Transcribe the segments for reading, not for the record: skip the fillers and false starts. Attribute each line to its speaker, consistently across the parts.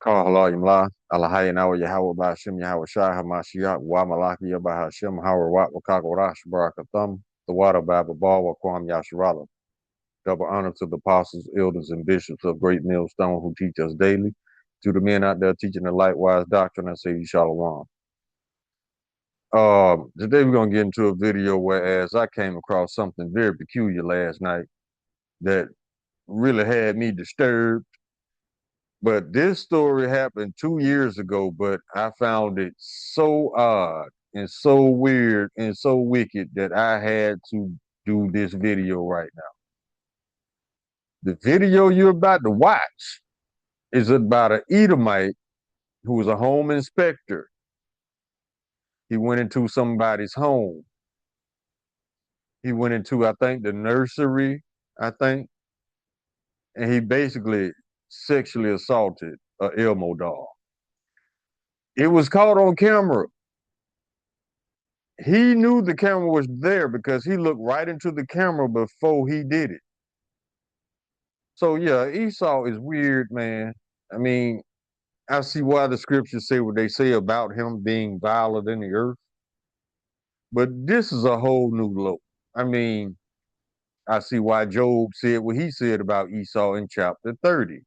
Speaker 1: Call Halayim La, Alahayan Awa Yahweh Bashim Yahweh Shai Hamashiach, Wamalaki Yabahashim, Howard Wat, Wakako Rash, Barakathum, the water Baba Ball, Wakwam Yasharala. Double honor to the apostles, elders, and bishops of Great Millstone who teach us daily. To the men out there teaching the lightwise doctrine, I say Shalom. Today we're gonna get into a video whereas I came across something very peculiar last night that really had me disturbed. But this story happened 2 years ago, but I found it so odd and so weird and so wicked that I had to do this video right now. The video you're about to watch is about an Edomite who was a home inspector. He went into somebody's home. He went into, I think, the nursery, I think, and he basically sexually assaulted an Elmo doll. It was caught on camera. He knew the camera was there because he looked right into the camera before he did it. So yeah, Esau is weird, man. I mean, I see why the scriptures say what they say about him being viler than the earth. But this is a whole new look. I mean, I see why Job said what he said about Esau in chapter 30.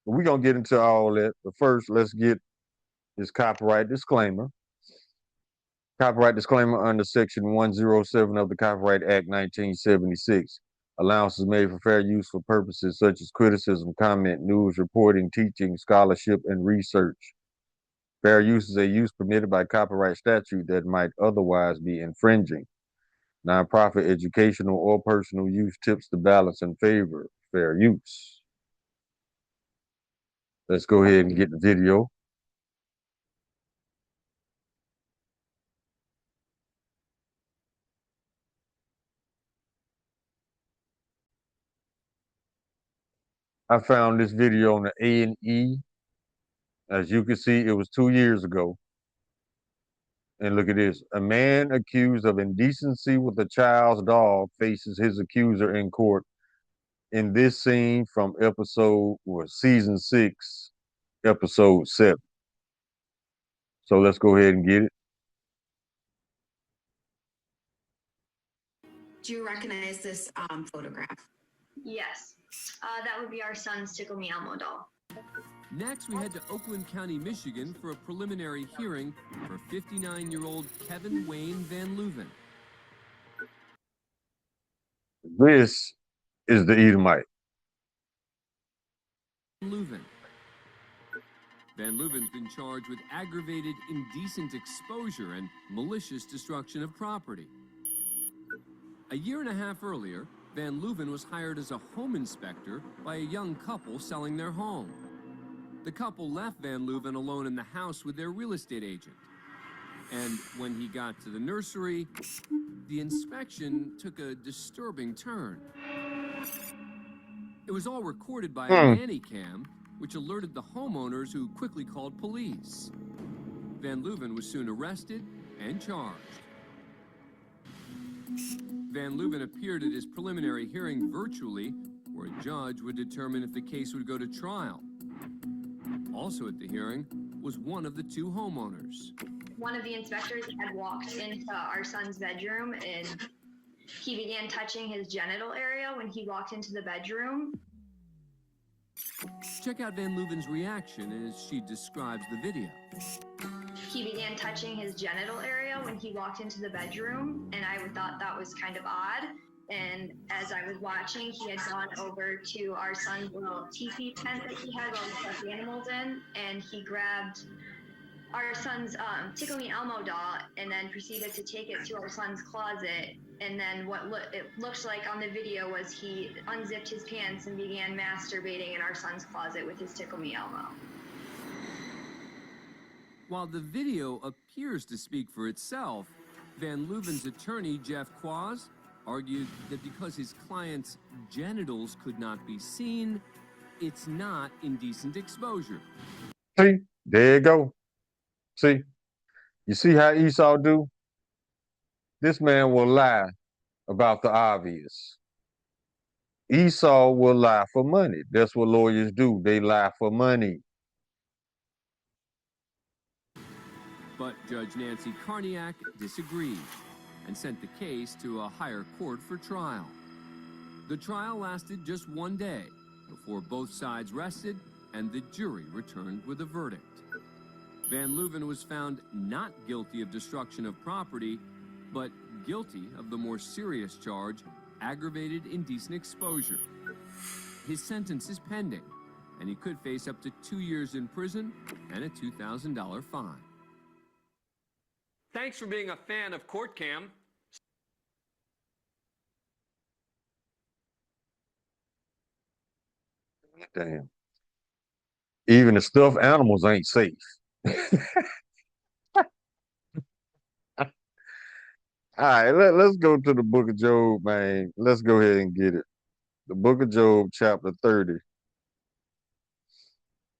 Speaker 1: But we're going to get into all that. But first, let's get his copyright disclaimer. Copyright disclaimer under Section 107 of the Copyright Act 1976. Allowance is made for fair use for purposes such as criticism, comment, news, reporting, teaching, scholarship, and research. Fair use is a use permitted by copyright statute that might otherwise be infringing. Nonprofit, educational, or personal use tips the balance in favor of fair use. Let's go ahead and get the video. I found this video on the A&E. As you can see, it was 2 years ago. And look at this. A man accused of indecency with a child's dog faces his accuser in court. In this scene from season 6, episode 7. So let's go ahead and get it.
Speaker 2: Do you recognize this photograph?
Speaker 3: Yes. That would be our son's Tickle Me Elmo doll.
Speaker 4: Next, we head to Oakland County, Michigan for a preliminary hearing for 59-year-old Kevin Wayne Van Leuven.
Speaker 1: This is the Edomite.
Speaker 4: Van Leuven's been charged with aggravated indecent exposure and malicious destruction of property. A year and a half earlier, Van Leuven was hired as a home inspector by a young couple selling their home. The couple left Van Leuven alone in the house with their real estate agent. And when he got to the nursery, the inspection took a disturbing turn. It was all recorded by a nanny cam, which alerted the homeowners, who quickly called police. Van Leuven was soon arrested and charged. Van Leuven appeared at his preliminary hearing virtually, where a judge would determine if the case would go to trial. Also at the hearing was one of the two homeowners.
Speaker 3: One of the inspectors had walked into our son's bedroom and he began touching his genital area when he walked into the bedroom.
Speaker 4: Check out Van Leuven's reaction as she describes the video.
Speaker 3: He began touching his genital area when he walked into the bedroom, and I thought that was kind of odd. And as I was watching, he had gone over to our son's little teepee tent that he had all the stuffed animals in, and he grabbed our son's Tickle Me Elmo doll and then proceeded to take it to our son's closet. And then what it looked like on the video was he unzipped his pants and began masturbating in our son's closet with his Tickle Me Elmo.
Speaker 4: While the video appears to speak for itself, Van Leuven's attorney, Jeff Quaz, argued that because his client's genitals could not be seen, it's not indecent exposure.
Speaker 1: See, there you go. See, you see how Esau do? This man will lie about the obvious. Esau will lie for money. That's what lawyers do. They lie for money.
Speaker 4: Judge Nancy Karniak disagreed and sent the case to a higher court for trial. The trial lasted just one day before both sides rested and the jury returned with a verdict. Van Leuven was found not guilty of destruction of property, but guilty of the more serious charge, aggravated indecent exposure. His sentence is pending, and he could face up to 2 years in prison and a $2,000 fine.
Speaker 5: Thanks for being a fan of Court Cam.
Speaker 1: Damn. Even the stuffed animals ain't safe. All right, let's go to the book of Job, man. Let's go ahead and get it. The book of Job, chapter 30.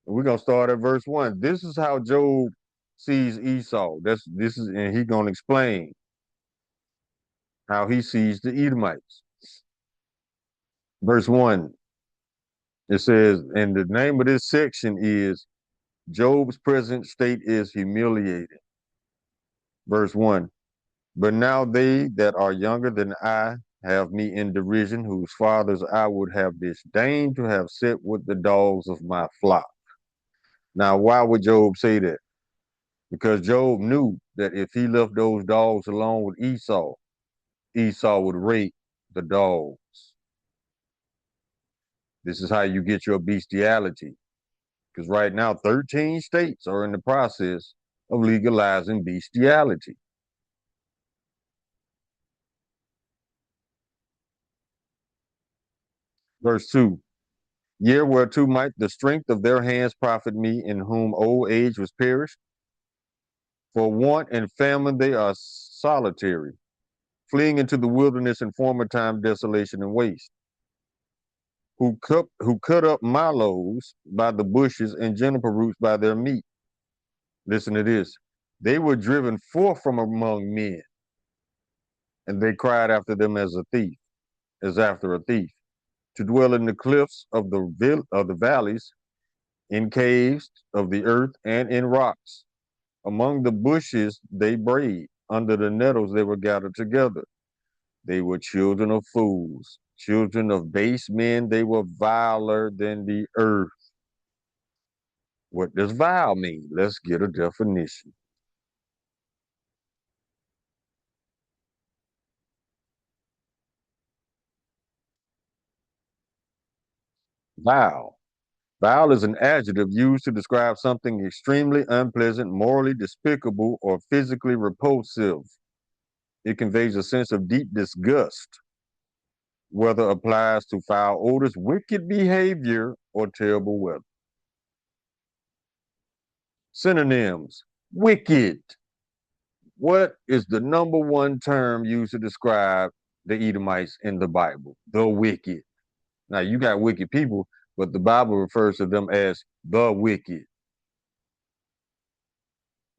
Speaker 1: We're gonna start at verse 1. This is how Job sees Esau. And he's gonna explain how he sees the Edomites. Verse 1. It says, and the name of this section is Job's present state is humiliating. Verse 1. But now they that are younger than I have me in derision, whose fathers I would have disdained to have set with the dogs of my flock. Now, why would Job say that? Because Job knew that if he left those dogs alone with Esau, Esau would rape the dogs. This is how you get your bestiality. Because right now, 13 states are in the process of legalizing bestiality. Verse 2. Yea, whereto might the strength of their hands profit me, in whom old age was perished? For want and famine they are solitary, fleeing into the wilderness in former time, desolation and waste. Who cut up mallows by the bushes and juniper roots by their meat. Listen to this. They were driven forth from among men, and they cried after them as after a thief, to dwell in the cliffs of the valleys, in caves of the earth, and in rocks. Among the bushes they brayed, under the nettles they were gathered together. They were children of fools, children of base men. They were viler than the earth. What does vile mean? Let's get a definition. Vile. Vile is an adjective used to describe something extremely unpleasant, morally despicable, or physically repulsive. It conveys a sense of deep disgust, whether applies to foul odors, wicked behavior, or terrible weather. Synonyms. Wicked. What is the number one term used to describe the Edomites in the Bible? The wicked. Now, you got wicked people, but the Bible refers to them as the wicked.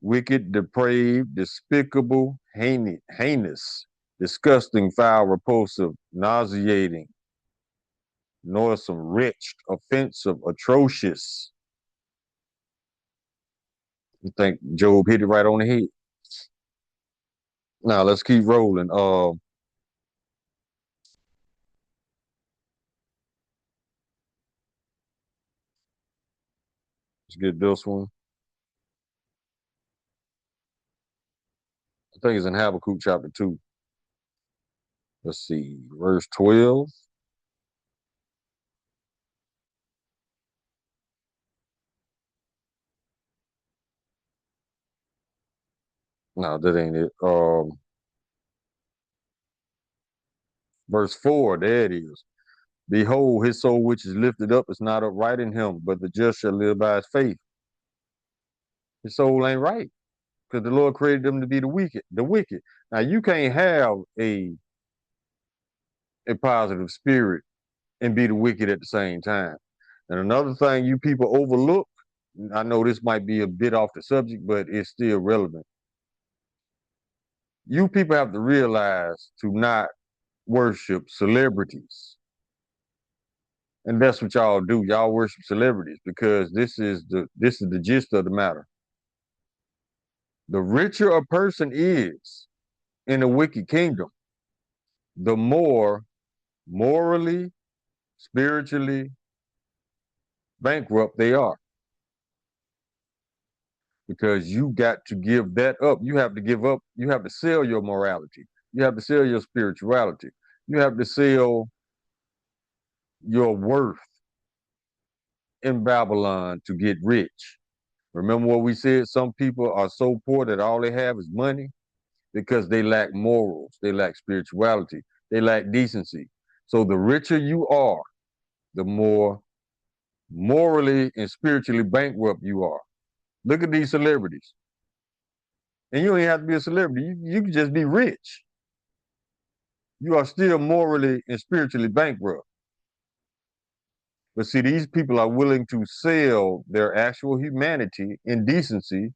Speaker 1: Wicked, depraved, despicable, heinous, disgusting, foul, repulsive, nauseating, noisome, wretched, offensive, atrocious. I think Job hit it right on the head. Now let's keep rolling. Let's get this one. I think it's in Habakkuk chapter 2. Let's see, verse 12. No, that ain't it. Verse 4, there it is. Behold, his soul which is lifted up is not upright in him, but the just shall live by his faith. His soul ain't right, because the Lord created them to be the wicked. Now you can't have a positive spirit and be the wicked at the same time. And another thing you people overlook, I know this might be a bit off the subject, but it's still relevant. You people have to realize to not worship celebrities. And that's what y'all do. Y'all worship celebrities because this is the gist of the matter. The richer a person is in the wicked kingdom, the more morally, spiritually bankrupt they are. Because you got to give that up. You have to give up, you have to sell your morality. You have to sell your spirituality. You have to sell your worth in Babylon to get rich. Remember what we said? Some people are so poor that all they have is money because they lack morals, they lack spirituality, they lack decency. So the richer you are, the more morally and spiritually bankrupt you are. Look at these celebrities. And you don't even have to be a celebrity. You can just be rich. You are still morally and spiritually bankrupt. But see, these people are willing to sell their actual humanity and decency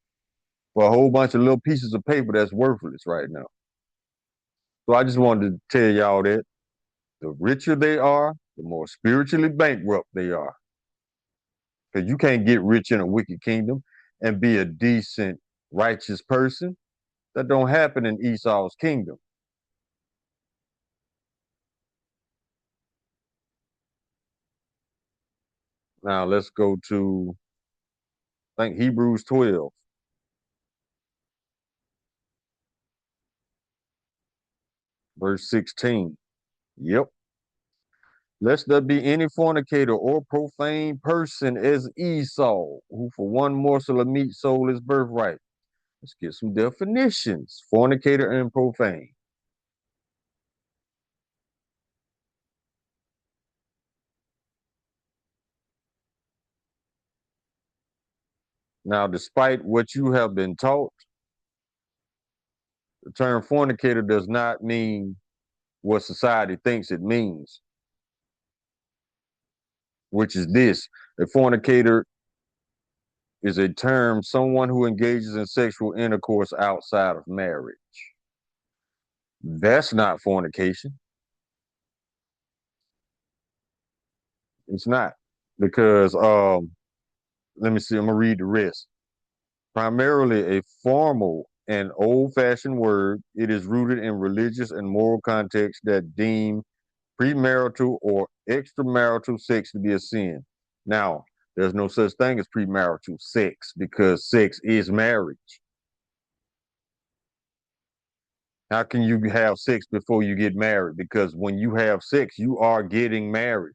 Speaker 1: for a whole bunch of little pieces of paper that's worthless right now. So I just wanted to tell y'all that the richer they are, the more spiritually bankrupt they are. Because you can't get rich in a wicked kingdom and be a decent, righteous person. That don't happen in Esau's kingdom. Now let's go to, I think, Hebrews 12, verse 16. Yep. Lest there be any fornicator or profane person as Esau, who for one morsel of meat sold his birthright. Let's get some definitions. Fornicator and profane. Now, despite what you have been taught, the term fornicator does not mean what society thinks it means, which is this. A fornicator is a term, someone who engages in sexual intercourse outside of marriage. That's not fornication. It's not. Because let me see, I'm gonna read the rest. Primarily a formal and old-fashioned word, it is rooted in religious and moral contexts that deem premarital or extramarital sex to be a sin. Now, there's no such thing as premarital sex because sex is marriage. How can you have sex before you get married? Because when you have sex, you are getting married.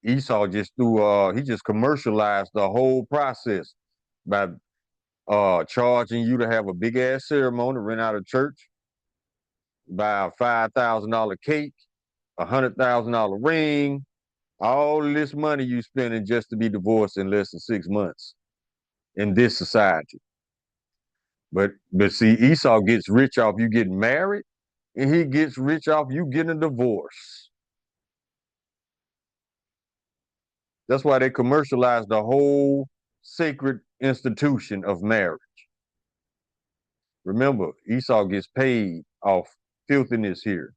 Speaker 1: Esau just he just commercialized the whole process by charging you to have a big ass ceremony, rent out a church, buy a $5,000 cake, $100,000 ring, all this money you spending just to be divorced in less than 6 months in this society. But see, Esau gets rich off you getting married, and he gets rich off you getting a divorce. That's why they commercialize the whole sacred institution of marriage. Remember, Esau gets paid off filthiness here.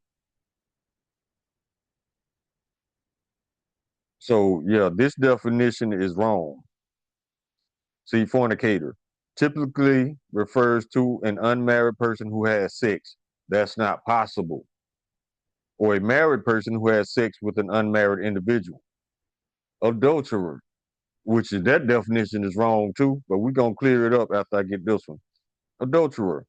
Speaker 1: So yeah, this definition is wrong. See, fornicator typically refers to an unmarried person who has sex. That's not possible. Or a married person who has sex with an unmarried individual. Adulterer, which is that definition is wrong too, but we're gonna clear it up after I get this one. Adulterer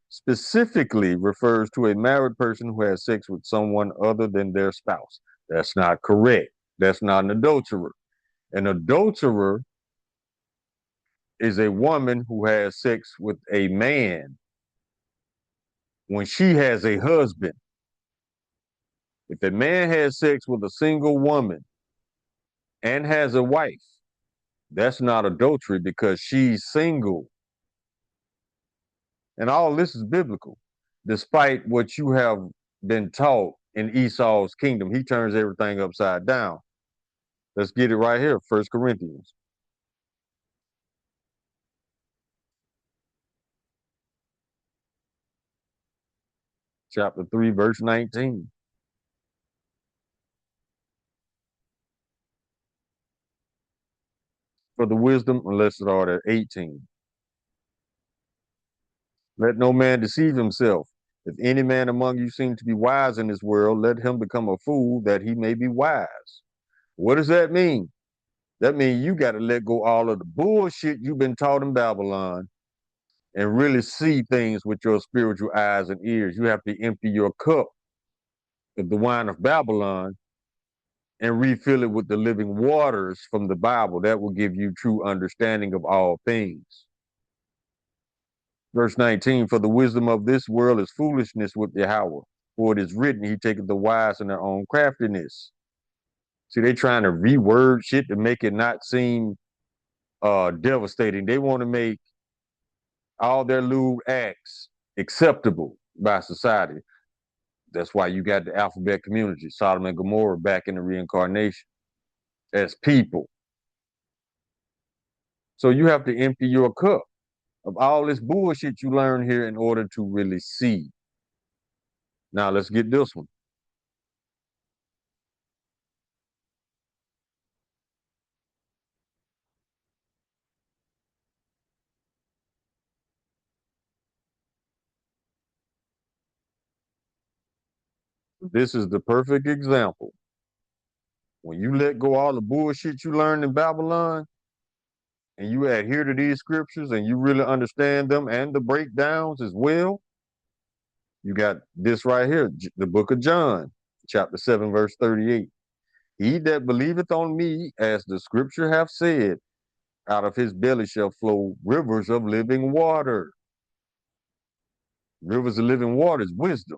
Speaker 1: specifically refers to a married person who has sex with someone other than their spouse. That's not correct. That's not an adulterer. An adulterer is a woman who has sex with a man when she has a husband. If a man has sex with a single woman and has a wife, that's not adultery because she's single. And all this is biblical. Despite what you have been taught in Esau's kingdom, he turns everything upside down. Let's get it right here, 1 Corinthians. Chapter 3, verse 19. For the wisdom, and let's start at 18. Let no man deceive himself. If any man among you seem to be wise in this world, let him become a fool that he may be wise. What does that mean? That means you got to let go all of the bullshit you've been taught in Babylon and really see things with your spiritual eyes and ears. You have to empty your cup of the wine of Babylon and refill it with the living waters from the Bible. That will give you true understanding of all things. Verse 19, for the wisdom of this world is foolishness with Yahweh. For it is written, he taketh the wise in their own craftiness. See, they trying to reword shit to make it not seem devastating. They want to make all their lewd acts acceptable by society. That's why you got the alphabet community, Sodom and Gomorrah back in the reincarnation as people. So you have to empty your cup of all this bullshit you learn here in order to really see. Now let's get this one. This is the perfect example. When you let go all the bullshit you learned in Babylon and you adhere to these scriptures and you really understand them and the breakdowns as well, you got this right here, the book of John, chapter 7, verse 38. He that believeth on me, as the scripture hath said, out of his belly shall flow rivers of living water. Rivers of living water is wisdom.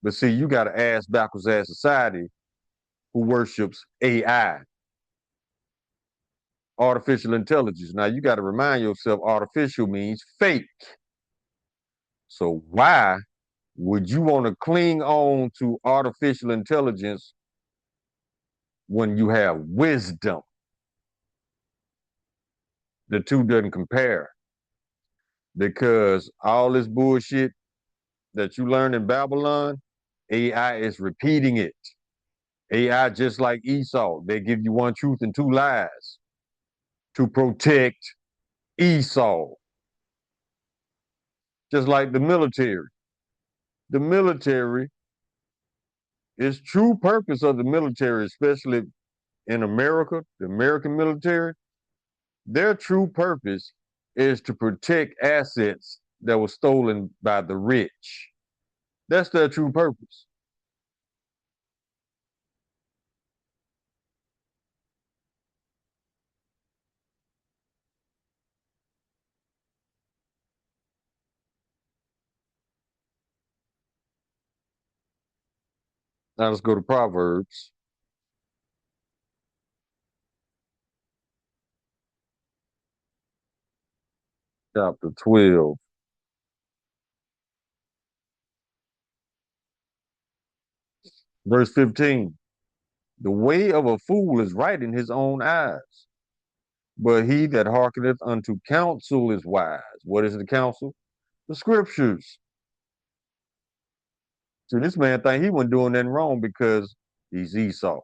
Speaker 1: But see, you got to ass backwards ass society who worships AI, artificial intelligence. Now you got to remind yourself artificial means fake. So why would you want to cling on to artificial intelligence when you have wisdom? The two doesn't compare because all this bullshit that you learned in Babylon, AI is repeating it. AI just like Esau, they give you one truth and two lies to protect Esau. Just like the military. The military is true purpose of the military, especially in America, the American military, their true purpose is to protect assets that were stolen by the rich. That's their true purpose. Now let's go to Proverbs, chapter 12, verse 15. The way of a fool is right in his own eyes, but he that hearkeneth unto counsel is wise. What is the counsel? The scriptures. So this man think he wasn't doing nothing wrong because he's Esau.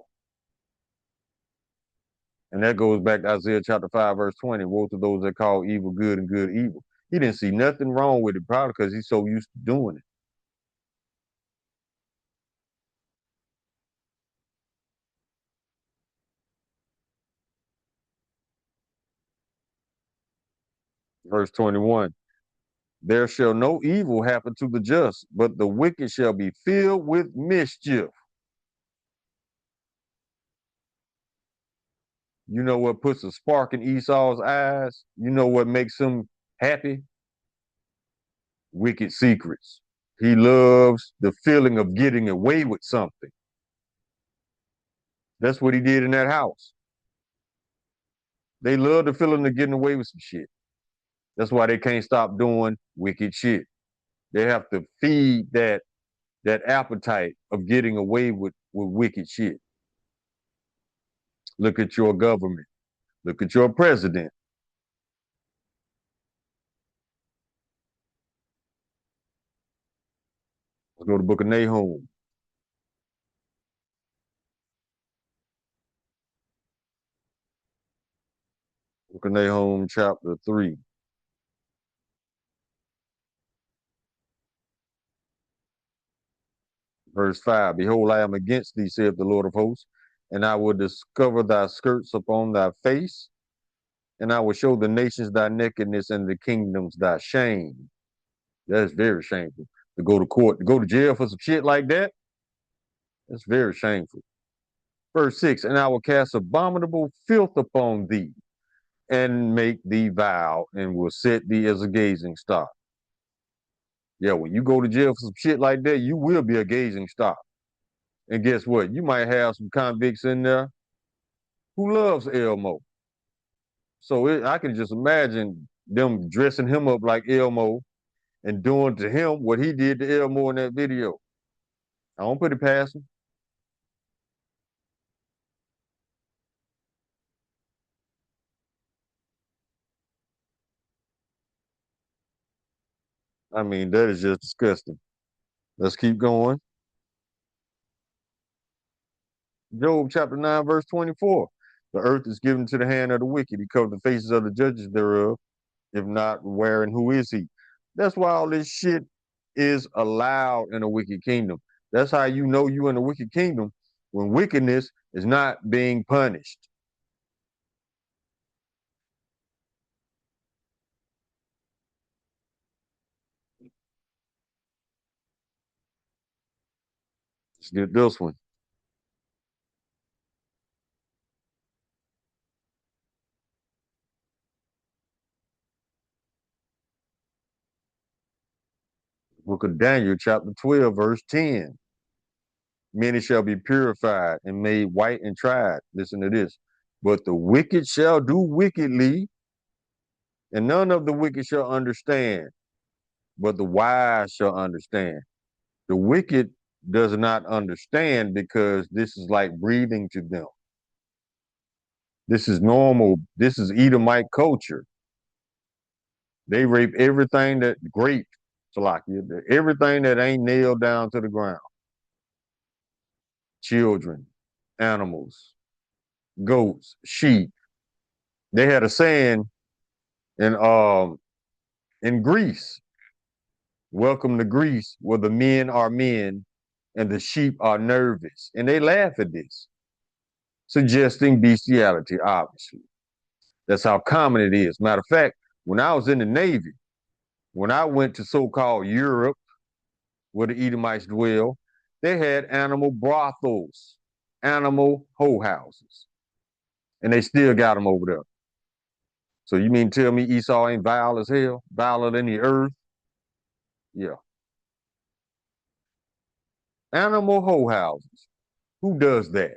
Speaker 1: And that goes back to Isaiah chapter 5, verse 20. Woe to those that call evil good and good evil. He didn't see nothing wrong with it, probably because he's so used to doing it. Verse 21. There shall no evil happen to the just, but the wicked shall be filled with mischief. You know what puts a spark in Esau's eyes? You know what makes him happy? Wicked secrets. He loves the feeling of getting away with something. That's what he did in that house. They love the feeling of getting away with some shit. That's why they can't stop doing wicked shit. They have to feed that appetite of getting away with wicked shit. Look at your government. Look at your president. Let's go to the book of Nahum. Book of Nahum, chapter 3. Verse 5, behold, I am against thee, saith the Lord of hosts, and I will discover thy skirts upon thy face, and I will show the nations thy nakedness and the kingdoms thy shame. That is very shameful. To go to court, to go to jail for some shit like that, that's very shameful. Verse 6, and I will cast abominable filth upon thee, and make thee vile, and will set thee as a gazing stock. Yeah, when you go to jail for some shit like that, you will be a gazing stock. And guess what? You might have some convicts in there who loves Elmo. So I can just imagine them dressing him up like Elmo and doing to him what he did to Elmo in that video. I don't put it past him. I mean, that is just disgusting. Let's keep going. Job chapter 9, verse 24. The earth is given to the hand of the wicked. He covered the faces of the judges thereof. If not, where and who is he? That's why all this shit is allowed in a wicked kingdom. That's how you know you in a wicked kingdom, when wickedness is not being punished. Let's get this one. Book of Daniel, chapter 12, verse 10. Many shall be purified and made white and tried. Listen to this. But the wicked shall do wickedly, and none of the wicked shall understand, but the wise shall understand. The wicked does not understand because this is like breathing to them. This is normal. This is Edomite culture. They rape everything that grape, Salakia, everything that ain't nailed down to the ground. Children, animals, goats, sheep. They had a saying in Greece, welcome to Greece, where the men are men and the sheep are nervous. And they laugh at this, suggesting bestiality, obviously. That's how common it is. Matter of fact, when I was in the Navy, when I went to so-called Europe, where the Edomites dwell, they had animal brothels, animal hoe houses, and they still got them over there. So you mean tell me Esau ain't vile as hell, viler than the earth? Yeah. Animal hoe houses. Who does that?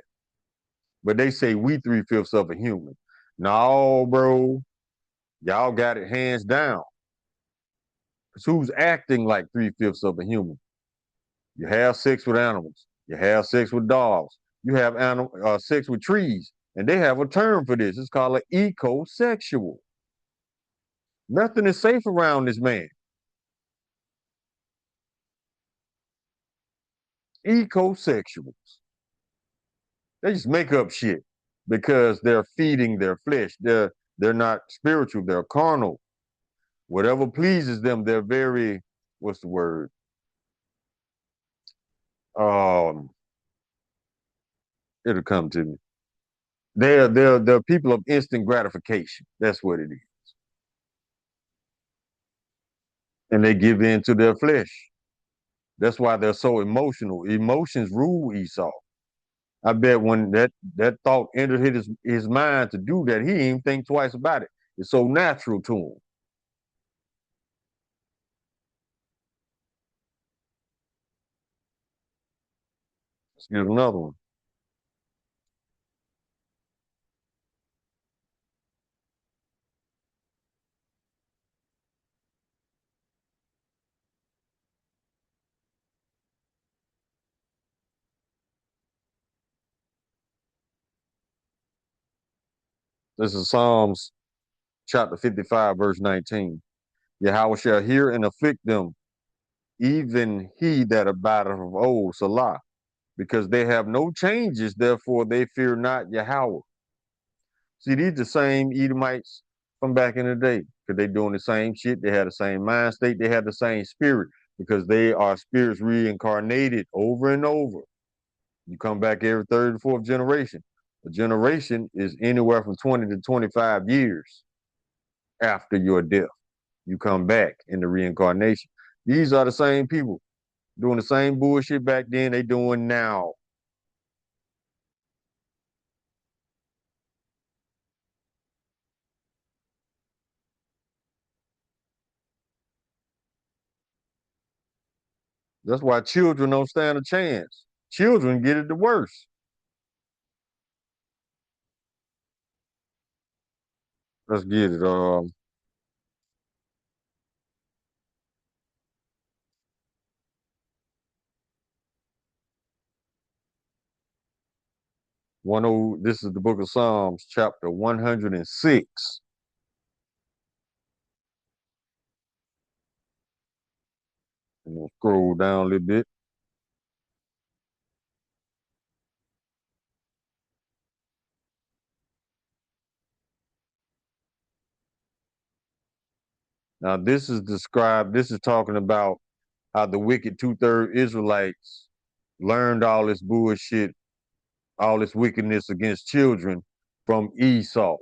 Speaker 1: But they say we 3/5 of a human. No, bro. Y'all got it hands down. Because who's acting like 3/5 of a human? You have sex with animals. You have sex with dogs. You have sex with trees. And they have a term for this. It's called an ecosexual. Nothing is safe around this man. Ecosexuals. They just make up shit because they're feeding their flesh. They're not spiritual. They're carnal. Whatever pleases them, they're very, what's the word? Um, it'll come to me. They're people of instant gratification. That's what it is. And they give in to their flesh. That's why they're so emotional. Emotions rule Esau. I bet when that thought entered his mind to do that, he didn't even think twice about it. It's so natural to him. Let's get another one. This is Psalms chapter 55, verse 19. Yahweh shall hear and afflict them, even he that abideth of old, Salah, because they have no changes, therefore they fear not Yahweh. See, these the same Edomites from back in the day, because they doing the same shit. They had the same mind state. They had the same spirit. because they are spirits reincarnated over and over. You come back every third or fourth generation. A generation is anywhere from 20 to 25 years after your death. You come back in the reincarnation. These are the same people doing the same bullshit back then they doing now. That's why children don't stand a chance. Children get it the worst. Let's get it. 10. This is the book of Psalms, chapter 106. And we'll scroll down a little bit. Now, this is described, this is talking about how the wicked two-third Israelites learned all this bullshit, all this wickedness against children from Esau.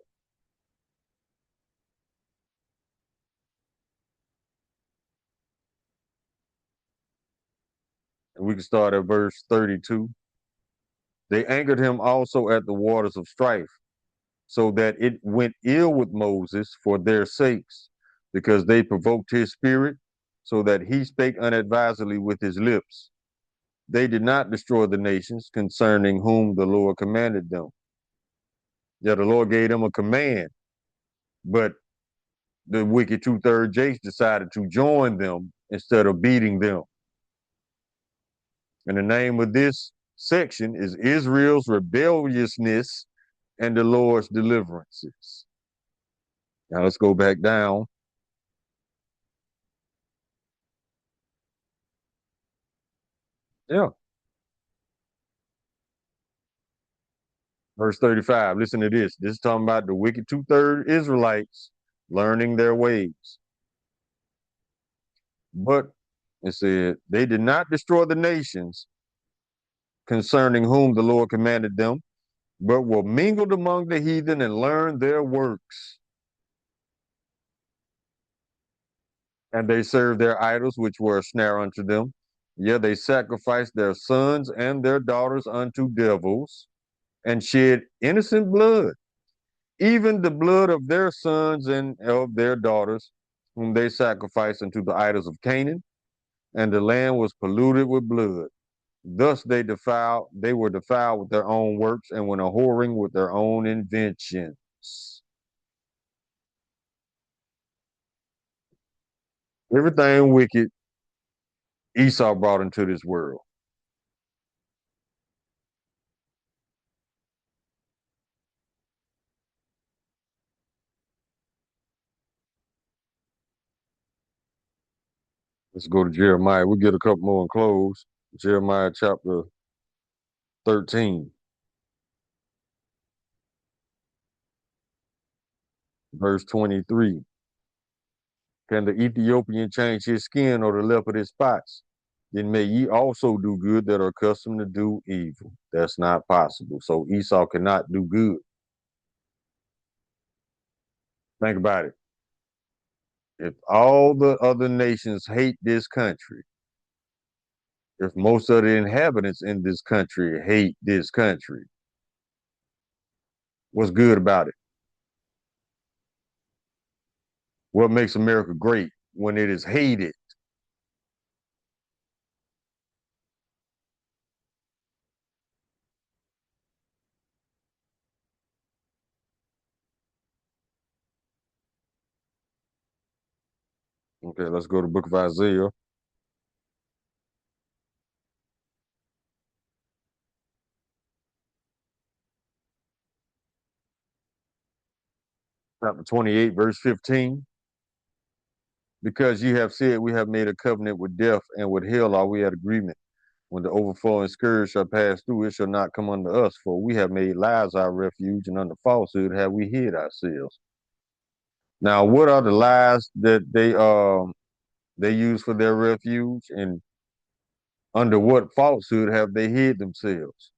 Speaker 1: And we can start at verse 32. They angered him also at the waters of strife, so that it went ill with Moses for their sakes, because they provoked his spirit, so that he spake unadvisedly with his lips. They did not destroy the nations concerning whom the Lord commanded them. Yeah, the Lord gave them a command, but the wicked two-third Jace decided to join them instead of beating them. And the name of this section is Israel's rebelliousness and the Lord's deliverances. Now let's go back down. Yeah. Verse 35. Listen to this. This is talking about the wicked two-third Israelites learning their ways. But it said, they did not destroy the nations concerning whom the Lord commanded them, but were mingled among the heathen and learned their works. And they served their idols, which were a snare unto them. Yeah, they sacrificed their sons and their daughters unto devils, and shed innocent blood, even the blood of their sons and of their daughters, whom they sacrificed unto the idols of Canaan, and the land was polluted with blood. Thus they were defiled with their own works, and went a whoring with their own inventions. Everything wicked Esau brought into this world. Let's go to Jeremiah. We'll get a couple more and close. Jeremiah chapter 13, verse 23. Can the Ethiopian change his skin or the leopard his spots? Then may ye also do good that are accustomed to do evil. That's not possible. So Esau cannot do good. Think about it. If all the other nations hate this country, if most of the inhabitants in this country hate this country, what's good about it? What makes America great when it is hated? Okay, let's go to the book of Isaiah, chapter 28, verse 15. Because you have said, we have made a covenant with death, and with hell are we at agreement. When the overflowing scourge shall pass through, it shall not come unto us, for we have made lies our refuge, and under falsehood have we hid ourselves. Now, what are the lies that they they use for their refuge, and under what falsehood have they hid themselves?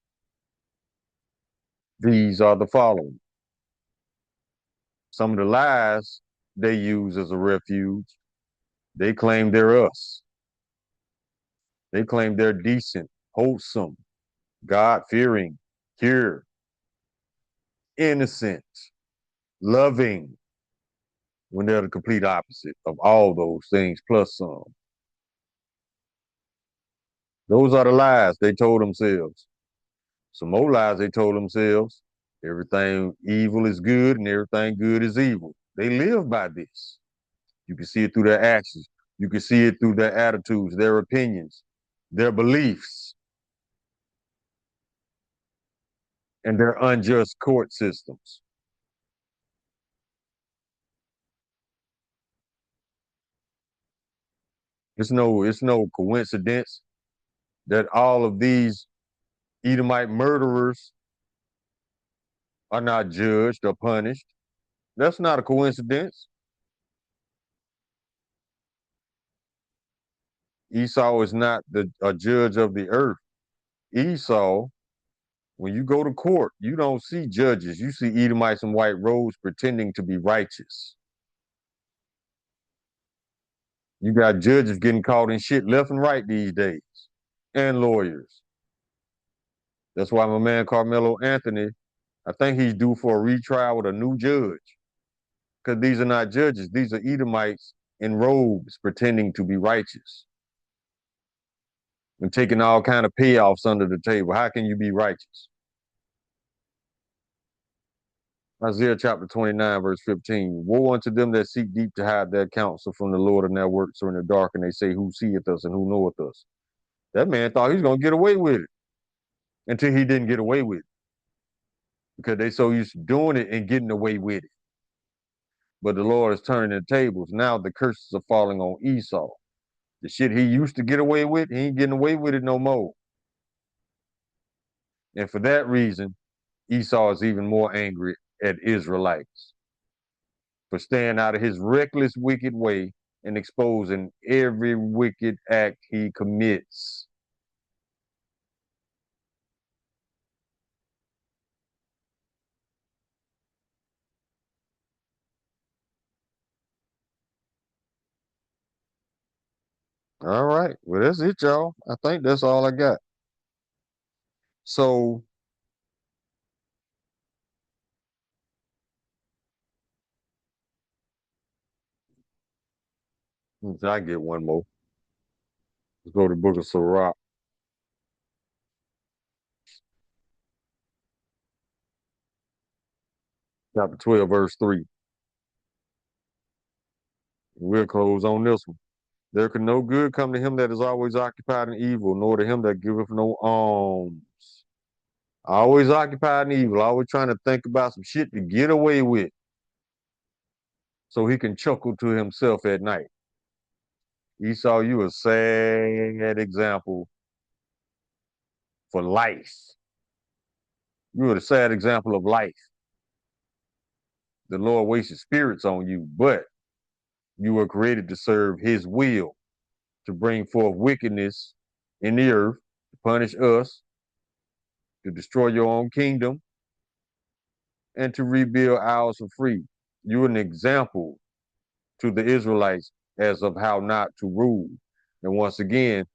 Speaker 1: These are the following. Some of the lies they use as a refuge, they claim they're us. They claim they're decent, wholesome, God-fearing, pure, innocent, loving, when they're the complete opposite of all those things plus some. Those are the lies they told themselves. Some more lies they told themselves. Everything evil is good and everything good is evil. They live by this. You can see it through their actions. You can see it through their attitudes, their opinions, their beliefs, and their unjust court systems. It's no coincidence that all of these Edomite murderers are not judged or punished. That's not a coincidence. Esau is not a judge of the earth. Esau, when you go to court, you don't see judges. You see Edomites in white robes pretending to be righteous. You got judges getting caught in shit left and right these days, and lawyers. That's why my man Carmelo Anthony, I think he's due for a retrial with a new judge. Because these are not judges, these are Edomites in robes pretending to be righteous and taking all kind of payoffs under the table. How can you be righteous? Isaiah chapter 29, verse 15. Woe unto them that seek deep to hide their counsel from the Lord, and their works are in the dark, and they say, who seeth us and who knoweth us? That man thought he was going to get away with it until he didn't get away with it because they so used to doing it and getting away with it. But the Lord is turning the tables. Now the curses are falling on Esau. The shit he used to get away with, he ain't getting away with it no more. And for that reason, Esau is even more angry at Israelites for staying out of his reckless, wicked way and exposing every wicked act he commits. All right. Well, that's it, y'all. I think that's all I got. So I get one more. Let's go to the book of Sirach, chapter 12, verse 3. We'll close on this one. There can no good come to him that is always occupied in evil, nor to him that giveth no alms. Always occupied in evil, always trying to think about some shit to get away with so he can chuckle to himself at night. Esau, you a sad example for life. You are the sad example of life. The Lord wasted spirits on you, but you were created to serve his will, to bring forth wickedness in the earth, to punish us, to destroy your own kingdom, and to rebuild ours for free. You're an example to the Israelites as of how not to rule. And once again,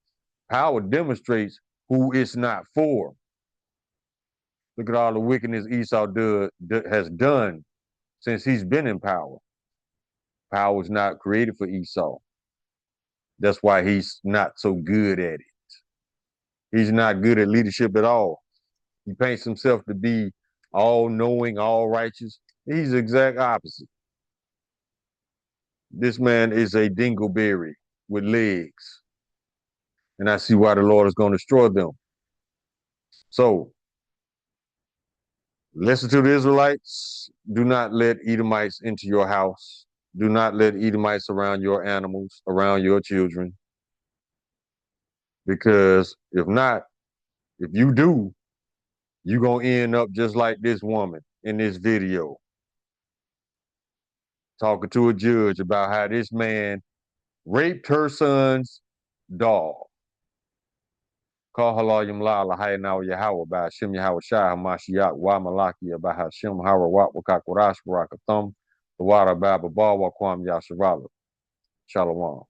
Speaker 1: power demonstrates who it's not for. Look at all the wickedness Esau has done since he's been in power. Power was not created for Esau. That's why he's not so good at it. He's not good at leadership at all. He paints himself to be all knowing, all righteous. He's the exact opposite. This man is a dingleberry with legs. And I see why the Lord is going to destroy them. So, listen to the Israelites. Do not let Edomites into your house. Do not let Edomites around your animals, around your children. Because if not, if you do, you're going to end up just like this woman in this video, talking to a judge about how this man raped her son's dog. Call halayim la lahai now Yahweh by Hashem Yahweh Shai Hamashiach wa Malaki by Hashem Hara Wat Wakakurash Barakathum the water by Baba Kwam Yasharala. Shalom.